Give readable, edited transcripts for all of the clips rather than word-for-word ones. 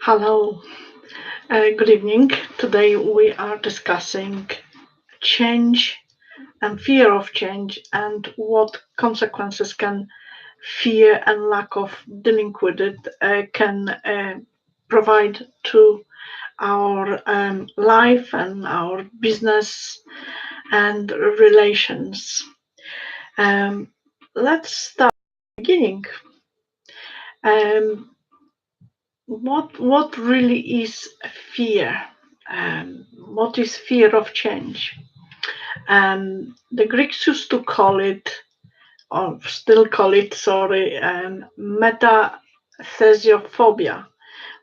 Hello, good evening. Today we are discussing change and fear of change and what consequences can fear and lack of dealing with it can provide to our life and our business and relations. Um, let's start at the beginning. Um, what really is fear? What is fear of change? The Greeks used to call it, or still call it, sorry, metathesiophobia,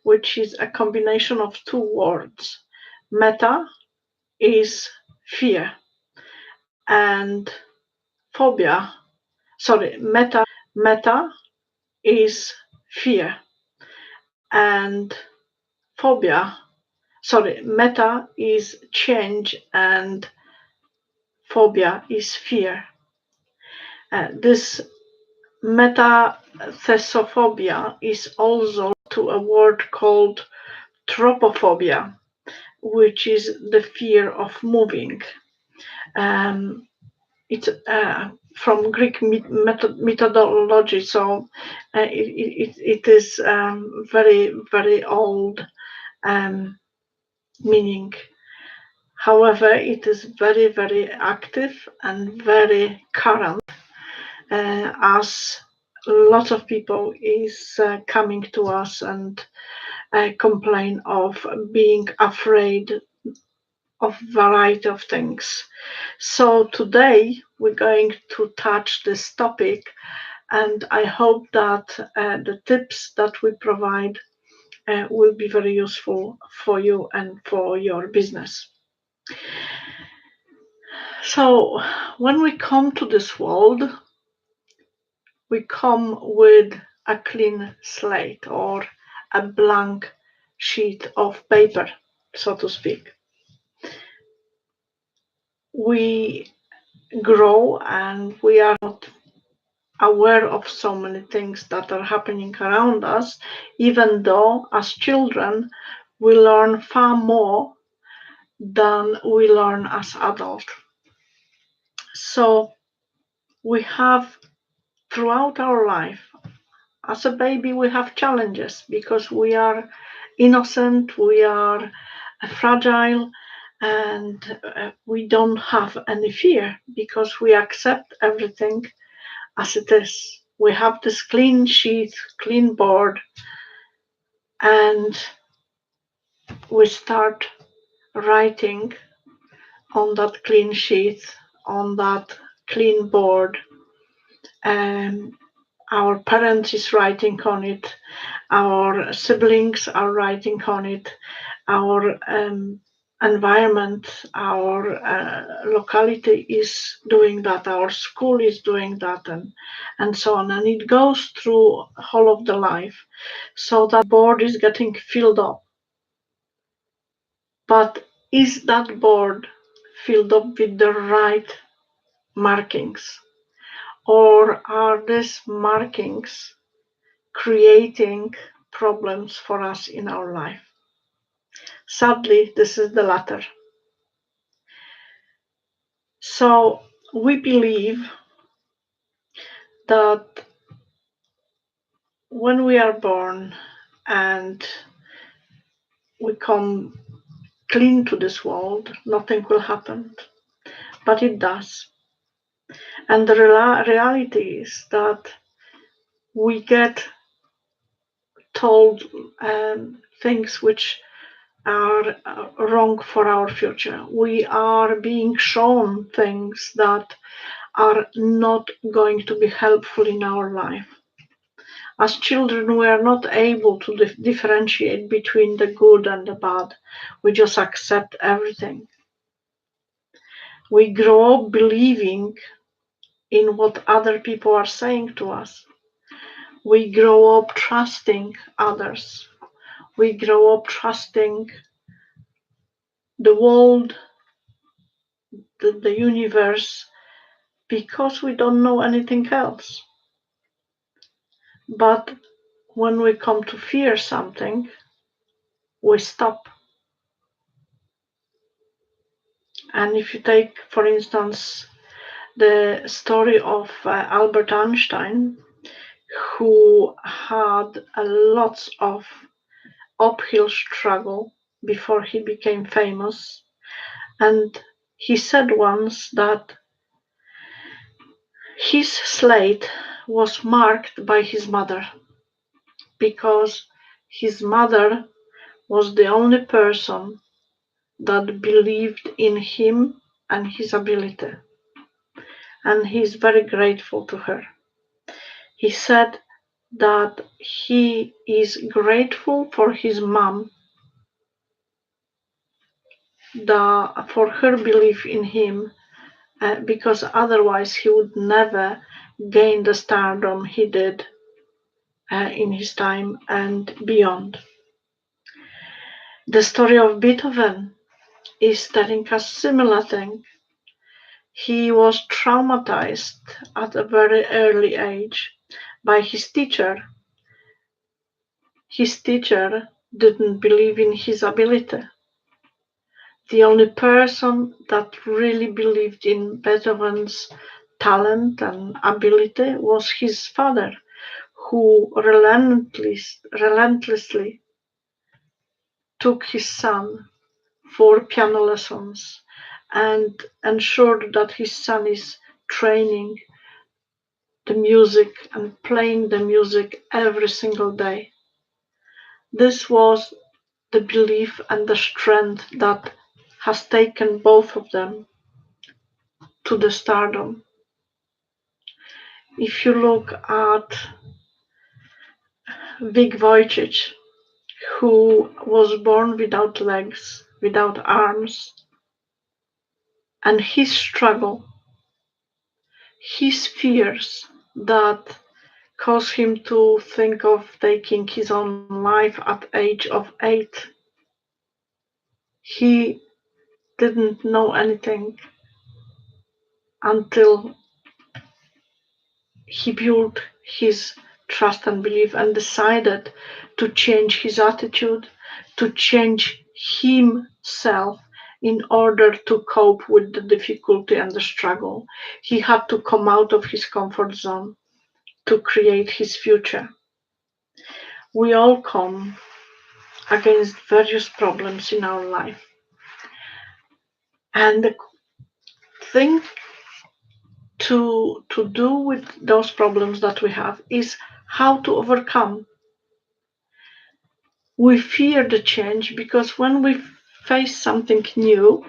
which is a combination of two words. Meta is fear, and phobia, meta is fear, and phobia, meta is change, and phobia is fear. This metathesophobia is also to a word called tropophobia, which is the fear of moving. It's from Greek methodology, so it is very, very old meaning. However, it is very, very active and very current as lots of people is coming to us and complain of being afraid of variety of things. So today we're going to touch this topic, and I hope that the tips that we provide will be very useful for you and for your business. So when we come to this world, we come with a clean slate or a blank sheet of paper, so to speak. We grow and we are not aware of so many things that are happening around us, even though as children we learn far more than we learn as adults. So we have throughout our life, as a baby, we have challenges because we are innocent, we are fragile, and we don't have any fear because we accept everything as it is. We have this clean sheet, clean board, and we start writing on that clean sheet, on that clean board. And our parents is writing on it, our siblings are writing on it, our environment, our locality is doing that, our school is doing that, and so on. And it goes through whole of the life. So that board is getting filled up. But is that board filled up with the right markings? Or are these markings creating problems for us in our life? Sadly, this is the latter. So we believe that when we are born and we come clean to this world, nothing will happen. But it does. And the reality is that we get told things which are wrong for our future. We are being shown things that are not going to be helpful in our life. As children, we are not able to differentiate between the good and the bad. We just accept everything. We grow up believing in what other people are saying to us. We grow up trusting others. We grow up trusting the world, the universe, because we don't know anything else. But when we come to fear something, we stop. And if you take, for instance, the story of Albert Einstein, who had a lots of uphill struggle before he became famous. And he said once that his slate was marked by his mother because his mother was the only person that believed in him and his ability. And he's very grateful to her. He said that he is grateful for his mom, for her belief in him, because otherwise he would never gain the stardom he did in his time and beyond. The story of Beethoven is telling us similar thing. He was traumatized at a very early age by his teacher. His teacher didn't believe in his ability. The only person that really believed in Beethoven's talent and ability was his father, who relentlessly took his son for piano lessons and ensured that his son is training the music and playing the music every single day. This was the belief and the strength that has taken both of them to the stardom. If you look at Vic Vujicic, who was born without legs, without arms, and his struggle, his fears that caused him to think of taking his own life at age of 8. He didn't know anything until he built his trust and belief and decided to change his attitude, to change himself in order to cope with the difficulty and the struggle. He had to come out of his comfort zone to create his future. We all come against various problems in our life. And the thing to do with those problems that we have is how to overcome. We fear the change because when we face something new,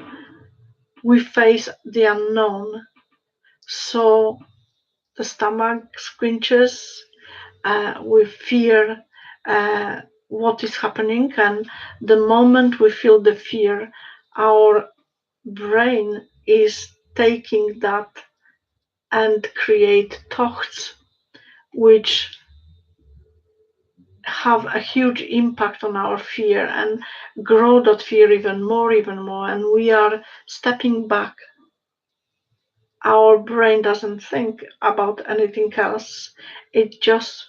we face the unknown. So the stomach squinches, we fear what is happening, and the moment we feel the fear, our brain is taking that and create thoughts which have a huge impact on our fear and grow that fear even more, and we are stepping back. Our brain doesn't think about anything else. It just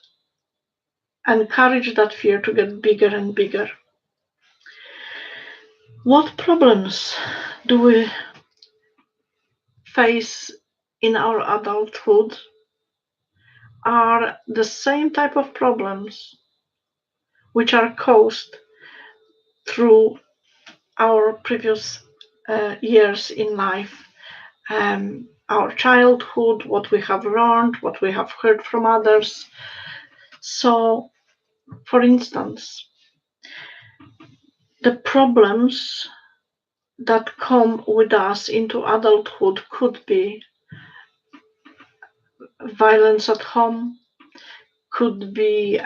encourages that fear to get bigger and bigger. What problems do we face in our adulthood are the same type of problems which are caused through our previous years in life, our childhood, what we have learned, what we have heard from others. So, for instance, the problems that come with us into adulthood could be violence at home, could be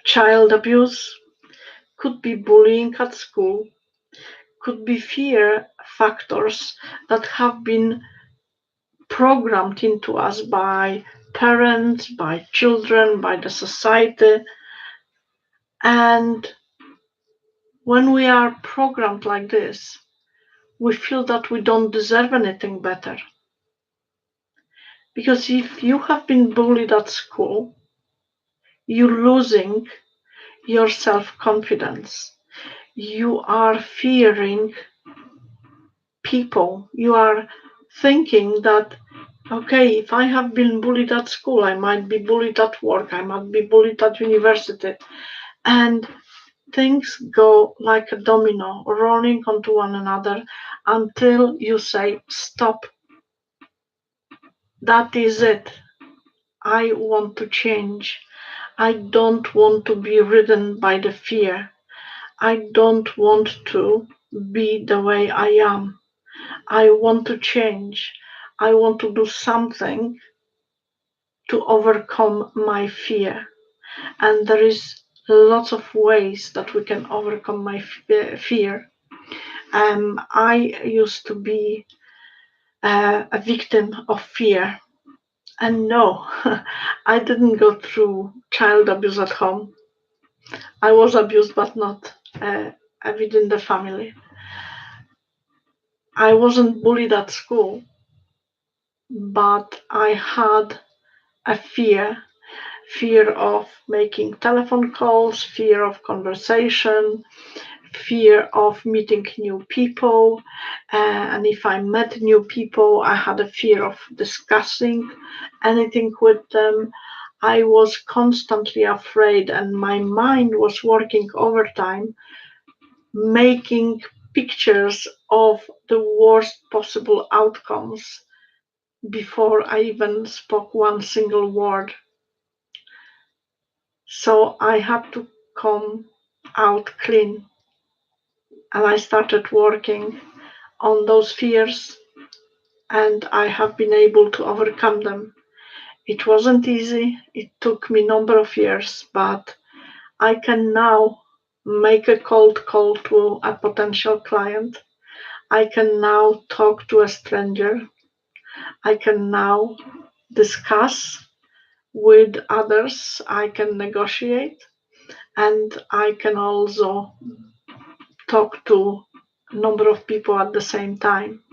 child abuse, could be bullying at school, could be fear factors that have been programmed into us by parents, by children, by the society. And when we are programmed like this, we feel that we don't deserve anything better. Because if you have been bullied at school, you're losing your self confidence. You are fearing people. You are thinking that, okay, if I have been bullied at school, I might be bullied at work, I might be bullied at university. And things go like a domino, rolling onto one another until you say, stop, that is it. I want to change. I don't want to be ridden by the fear. I don't want to be the way I am. I want to change. I want to do something to overcome my fear. And there is lots of ways that we can overcome my fear. I used to be a victim of fear. And no, I didn't go through child abuse at home. I was abused, but not within the family. I wasn't bullied at school, but I had a fear of making telephone calls, fear of conversation, fear of meeting new people. And if I met new people, I had a fear of discussing anything with them. I was constantly afraid, and my mind was working overtime, making pictures of the worst possible outcomes before I even spoke one single word. So I had to come out clean, and I started working on those fears, and I have been able to overcome them. It wasn't easy. It took me a number of years, but I can now make a cold call to a potential client. I can now talk to a stranger. I can now discuss with others. I can negotiate, and I can also talk to a number of people at the same time.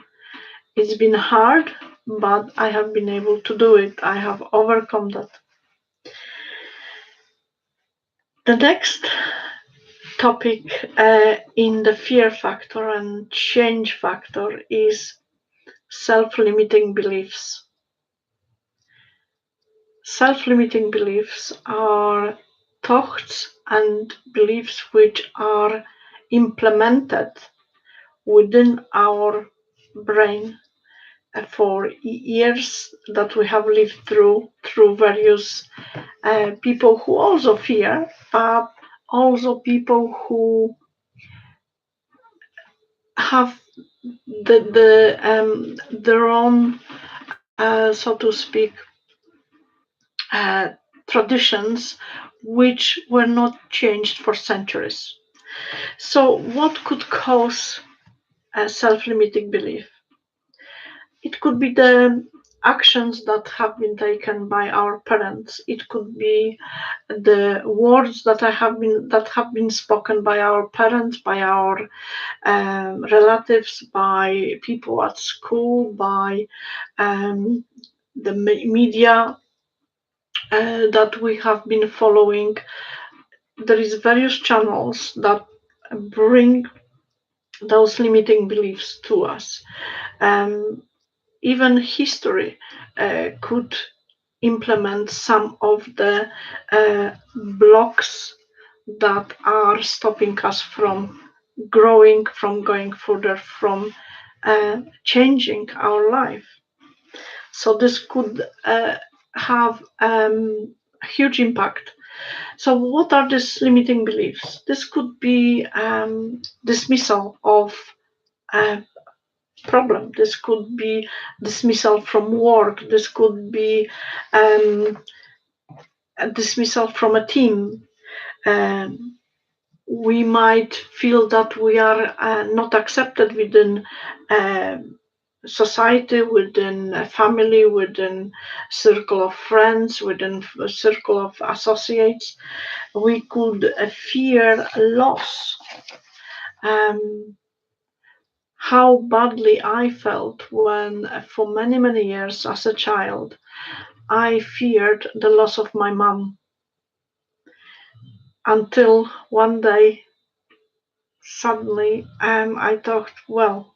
It's been hard, but I have been able to do it. I have overcome that. The next topic in the fear factor and change factor is self limiting beliefs. Self limiting beliefs are thoughts and beliefs which are implemented within our brain for years that we have lived through various people who also fear, but also people who have their own, so to speak, uh, traditions which were not changed for centuries. So, what could cause a self-limiting belief? It could be the actions that have been taken by our parents. It could be the words that have been spoken by our parents, by our relatives, by people at school, by um, the media that we have been following. There is various channels that bring those limiting beliefs to us. Um, Even history could implement some of the blocks that are stopping us from growing, from going further, from changing our life. So this could have a huge impact. So what are these limiting beliefs? This could be dismissal of a problem. This could be dismissal from work. This could be a dismissal from a team. Um, we might feel that we are not accepted within uh, society, within a family, within a circle of friends, within a circle of associates. We could fear loss. Um, how badly I felt when, for many, many years as a child, I feared the loss of my mom. until one day suddenly I thought, well,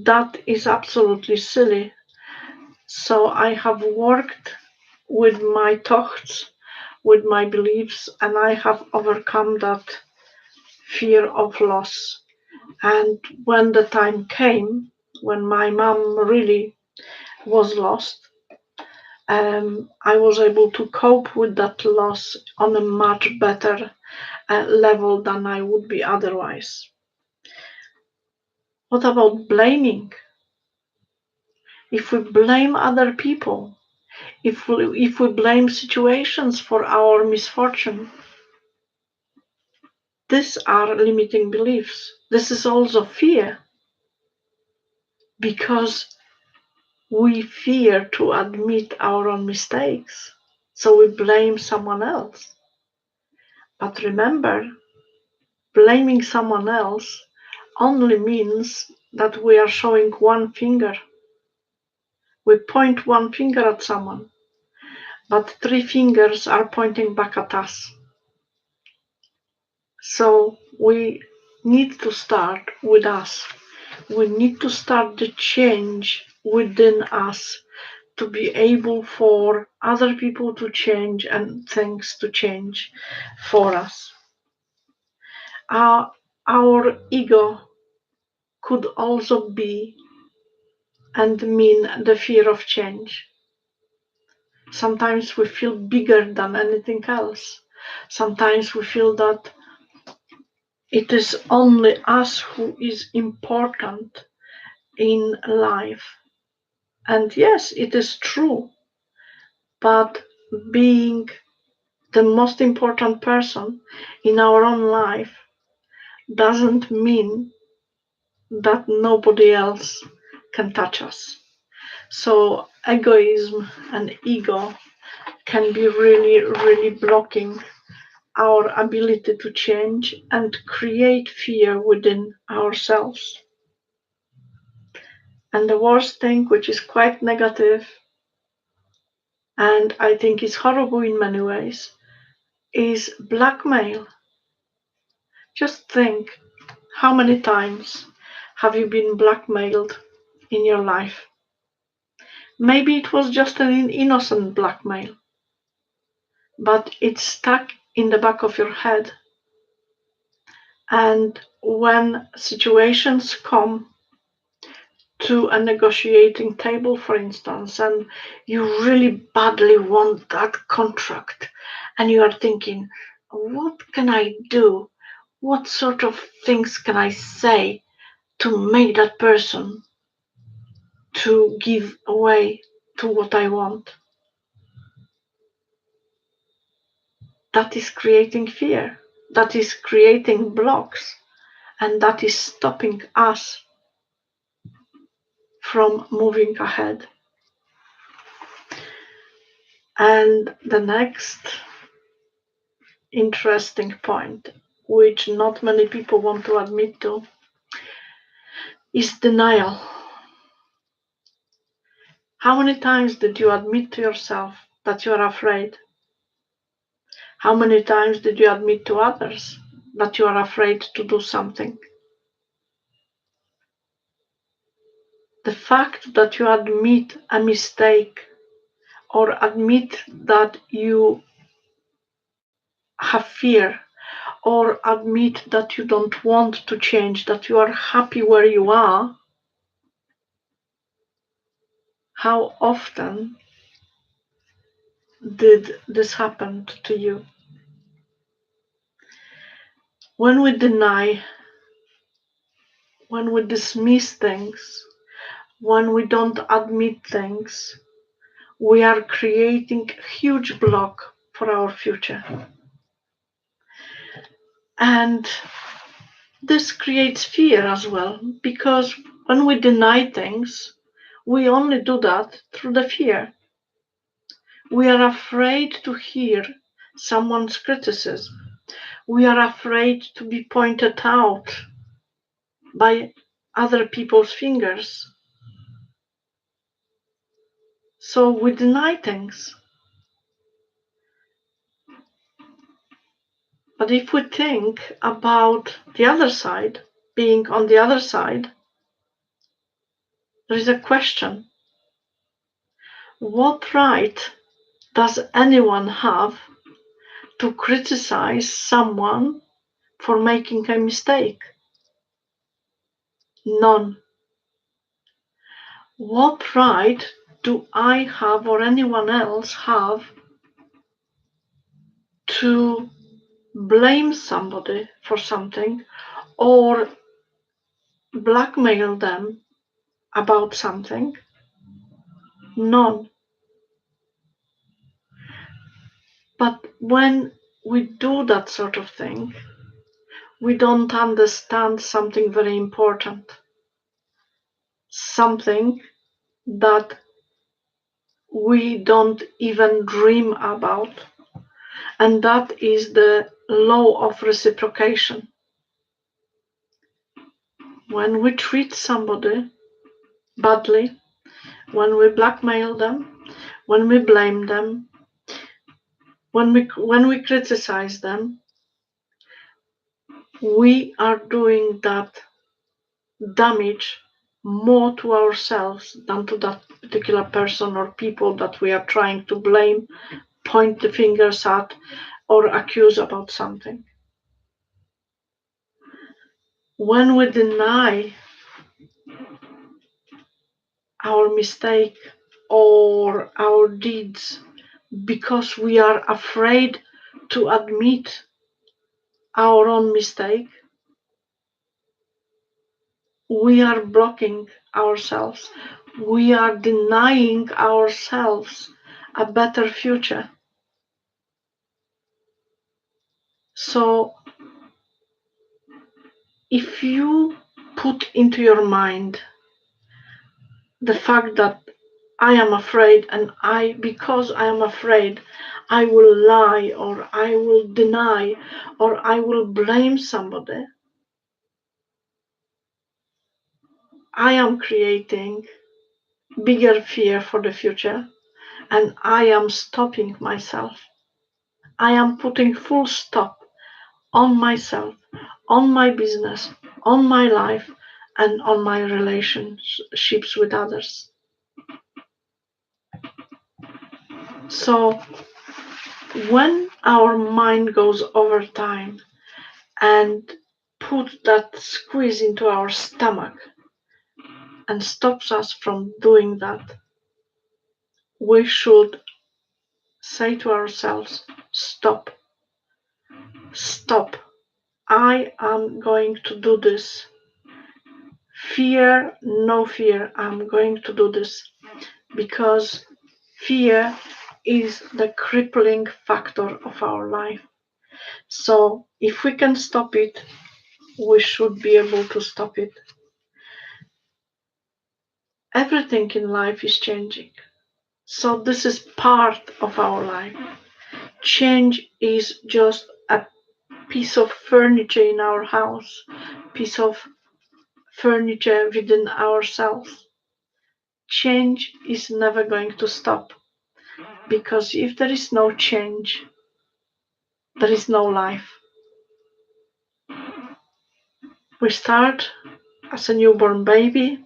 that is absolutely silly. So I have worked with my thoughts, with my beliefs, and I have overcome that fear of loss. And when the time came, when my mom really was lost, I was able to cope with that loss on a much better level than I would be otherwise. What about blaming? If we blame other people, if we blame situations for our misfortune, these are limiting beliefs. This is also fear because we fear to admit our own mistakes. So we blame someone else. But remember, blaming someone else only means that we are showing one finger. We point one finger at someone, but three fingers are pointing back at us. So we need to start with us. We need to start the change within us to be able for other people to change and things to change for us. Our ego could also be and mean the fear of change. Sometimes we feel bigger than anything else. Sometimes we feel that it is only us who is important in life. And yes, it is true, but being the most important person in our own life doesn't mean that nobody else can touch us. So egoism and ego can be really, really blocking our ability to change and create fear within ourselves. And the worst thing, which is quite negative, and I think is horrible in many ways, is blackmail. Just think, how many times have you been blackmailed in your life? Maybe it was just an innocent blackmail, but it's stuck in the back of your head. And when situations come to a negotiating table, for instance, and you really badly want that contract, and you are thinking, what can I do? What sort of things can I say to make that person to give away to what I want? That is creating fear. That is creating blocks. And that is stopping us from moving ahead. And the next interesting point, which not many people want to admit to, is denial. How many times did you admit to yourself that you are afraid? How many times did you admit to others that you are afraid to do something? The fact that you admit a mistake or admit that you have fear or admit that you don't want to change, that you are happy where you are, how often did this happen to you? When we deny, when we dismiss things, when we don't admit things, we are creating a huge block for our future. And this creates fear as well, because when we deny things, we only do that through the fear. We are afraid to hear someone's criticism. We are afraid to be pointed out by other people's fingers. So we deny things. But if we think about the other side, being on the other side, there is a question: what right does anyone have to criticize someone for making a mistake? None. What right do I have or anyone else have to blame somebody for something or blackmail them about something? None. But when we do that sort of thing, we don't understand something very important, something that we don't even dream about, and that is the law of reciprocation. When we treat somebody badly, when we blackmail them, when we blame them, when we criticize them, we are doing that damage more to ourselves than to that particular person or people that we are trying to blame, point the fingers at, or accuse about something. When we deny our mistake or our deeds because we are afraid to admit our own mistake, we are blocking ourselves. We are denying ourselves a better future. So, if you put into your mind the fact that I am afraid, and because I am afraid, I will lie, or I will deny, or I will blame somebody, I am creating bigger fear for the future, and I am stopping myself. I am putting full stop on myself, on my business, on my life, and on my relationships with others. So when our mind goes over time and put that squeeze into our stomach and stops us from doing that, we should say to ourselves, stop, stop. I am going to do this. Fear, no fear, I'm going to do this, because fear is the crippling factor of our life. So if we can stop it, we should be able to stop it. Everything in life is changing. So this is part of our life. Change is just a piece of furniture in our house, piece of furniture within ourselves. Change is never going to stop, because if there is no change, there is no life. We start as a newborn baby,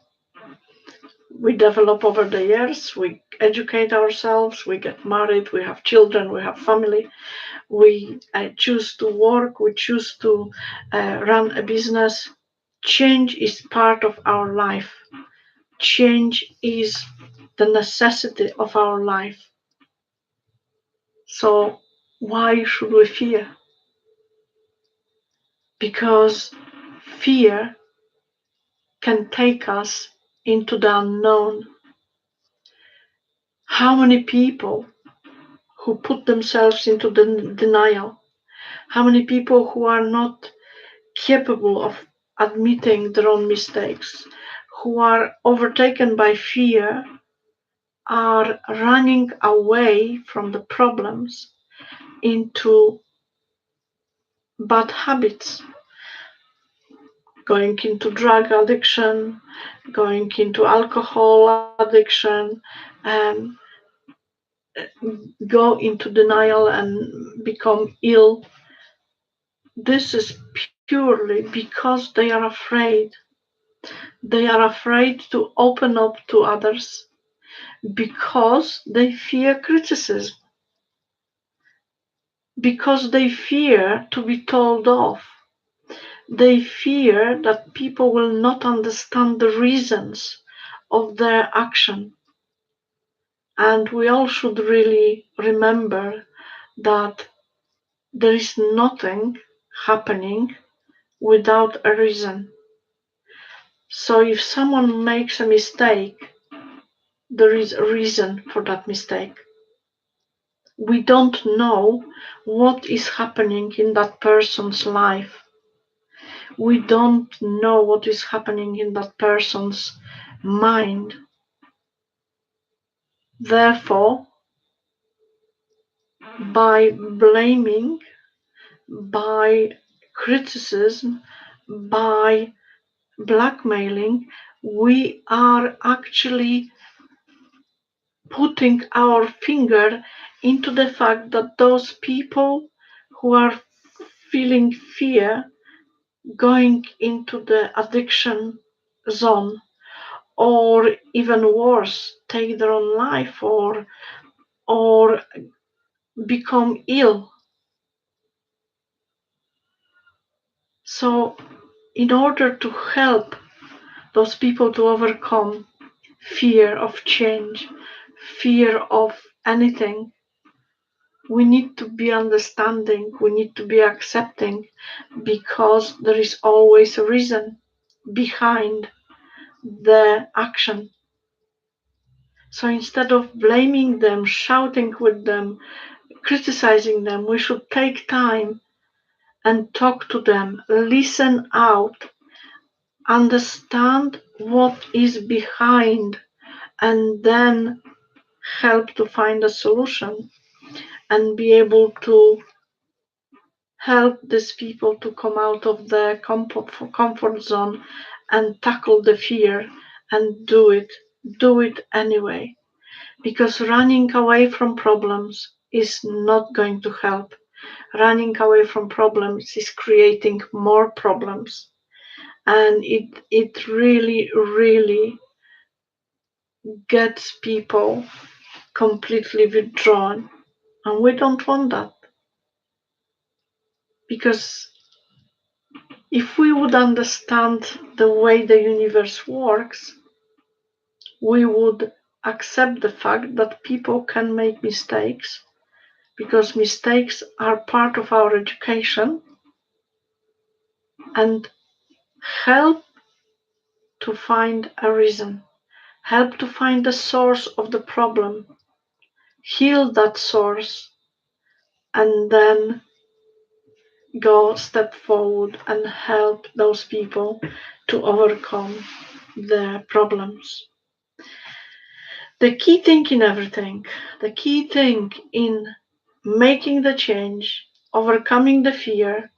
we develop over the years, we educate ourselves, we get married, we have children, we have family, we choose to work, we choose to run a business. Change is part of our life. Change is the necessity of our life. So why should we fear? Because fear can take us into the unknown. How many people who put themselves into denial, how many people who are not capable of admitting their own mistakes, who are overtaken by fear, are running away from the problems into bad habits, going into drug addiction, going into alcohol addiction, and go into denial and become ill this is purely because they are afraid. They are afraid to open up to others because they fear criticism, because they fear to be told off. They fear that people will not understand the reasons of their action. And we all should really remember that there is nothing happening without a reason. So if someone makes a mistake, there is a reason for that mistake. We don't know what is happening in that person's life. We don't know what is happening in that person's mind. Therefore, by blaming, by criticism, by blackmailing, we are actually putting our finger into the fact that those people who are feeling fear going into the addiction zone, or even worse, take their own life, or become ill. So in order to help those people to overcome fear of change, fear of anything, we need to be understanding, we need to be accepting, because there is always a reason behind the action. So instead of blaming them, shouting with them, criticizing them, we should take time and talk to them, listen out, understand what is behind, and then help to find a solution and be able to help these people to come out of their comfort zone and tackle the fear and do it anyway. Because running away from problems is not going to help. Running away from problems is creating more problems. And it really gets people completely withdrawn. And we don't want that. Because if we would understand the way the universe works, we would accept the fact that people can make mistakes, because mistakes are part of our education, and help to find a reason, help to find the source of the problem, heal that source, and then go step forward and help those people to overcome their problems. The key thing in everything, the key thing in making the change, overcoming the fear,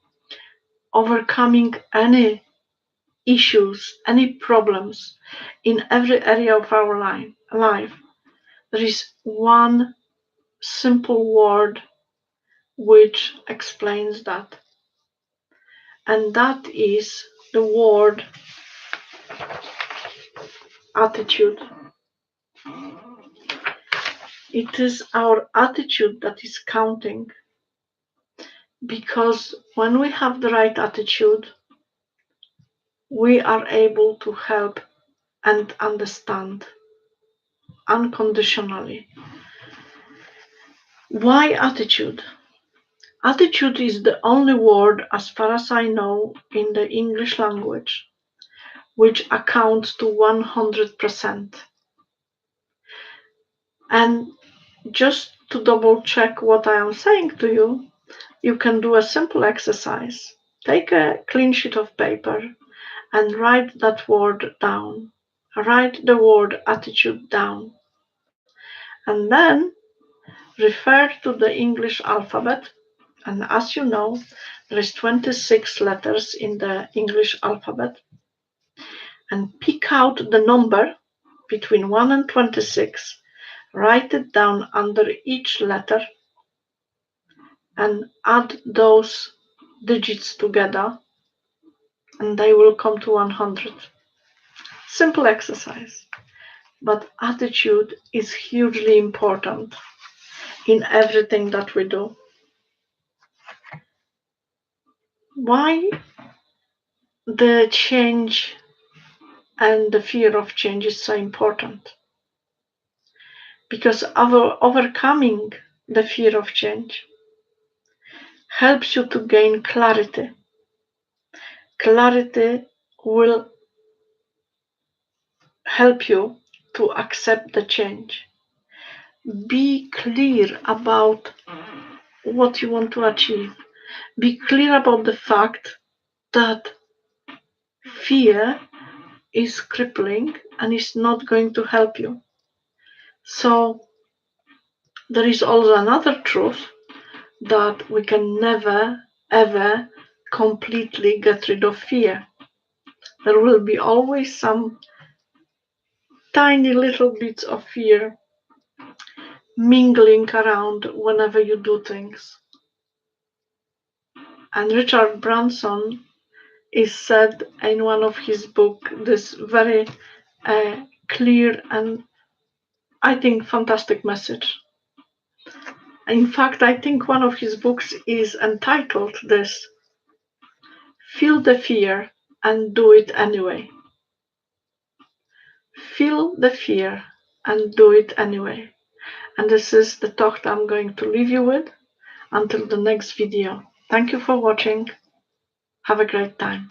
overcoming any issues, any problems in every area of our life, there is one simple word which explains that, and that is the word attitude. It is our attitude that is counting, because when we have the right attitude, we are able to help and understand unconditionally. Why attitude? Attitude is the only word, as far as I know, in the English language which accounts to 100%. And just to double check what I am saying to you, you can do a simple exercise. Take a clean sheet of paper and write that word down. Write the word attitude down. And then refer to the English alphabet. And as you know, there is 26 letters in the English alphabet. And pick out the number between 1 and 26. Write it down under each letter and add those digits together and they will come to 100. Simple exercise. But attitude is hugely important in everything that we do. Why the change and the fear of change is so important? Because overcoming the fear of change helps you to gain clarity. Clarity will help you to accept the change. Be clear about what you want to achieve. Be clear about the fact that fear is crippling and is not going to help you. So there is also another truth that we can never ever completely get rid of fear. There will be always some tiny little bits of fear mingling around whenever you do things. And Richard Branson is said in one of his books this very clear and I think fantastic message. In fact, I think one of his books is entitled this: Feel the fear and do it anyway. Feel the fear and do it anyway. And this is the talk that I'm going to leave you with until the next video. Thank you for watching. Have a great time.